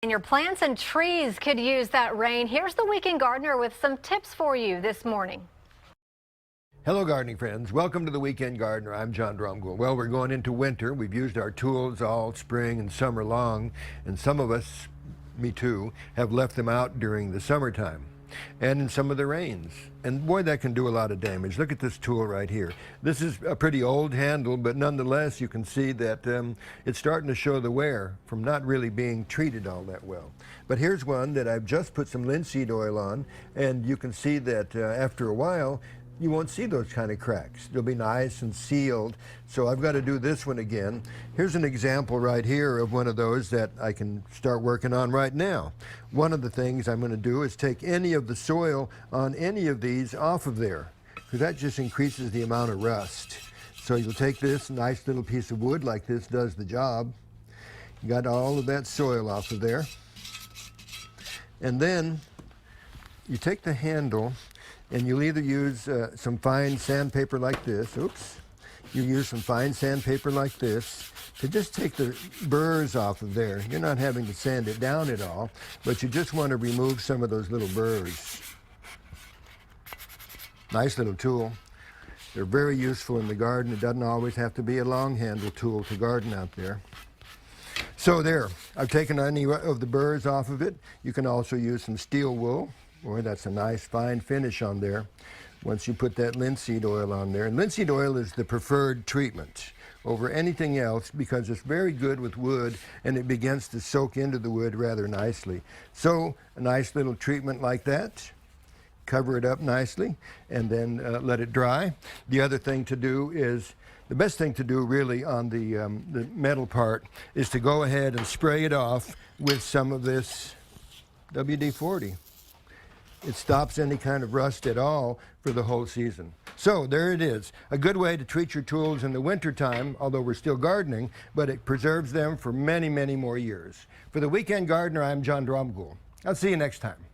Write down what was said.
And your plants and trees could use that rain. Here's the Weekend Gardener with some tips for you this morning. Hello gardening friends, welcome to the Weekend Gardener. I'm John Dromgoole. Well, we're going into winter. We've used our tools all spring and summer long, and some of us, me too, have left them out during the summertime and in some of the rains. And boy, that can do a lot of damage. Look at this tool right here. This is a pretty old handle, but nonetheless you can see that it's starting to show the wear from not really being treated all that well. But here's one that I've just put some linseed oil on, and you can see that after a while you won't see those kind of cracks. They'll be nice and sealed. So I've got to do this one again. Here's an example right here of one of those that I can start working on right now. One of the things I'm going to do is take any of the soil on any of these off of there, because that just increases the amount of rust. So you'll take this nice little piece of wood like this does the job. You got all of that soil off of there. And then you take the handle and you'll either use some fine sandpaper like this. Oops. You use some fine sandpaper like this to just take the burrs off of there. You're not having to sand it down at all, but you just want to remove some of those little burrs. Nice little tool. They're very useful in the garden. It doesn't always have to be a long handle tool to garden out there. So there, I've taken any of the burrs off of it. You can also use some steel wool. Boy, that's a nice fine finish on there once you put that linseed oil on there. And linseed oil is the preferred treatment over anything else because it's very good with wood and it begins to soak into the wood rather nicely. So a nice little treatment like that. Cover it up nicely and then let it dry. The other thing to do is, the best thing to do really on the metal part is to go ahead and spray it off with some of this WD-40. It stops any kind of rust at all for the whole season. So there it is, a good way to treat your tools in the winter time, although we're still gardening, but it preserves them for many, many more years. For the Weekend Gardener, I'm John Dromgoole. I'll see you next time.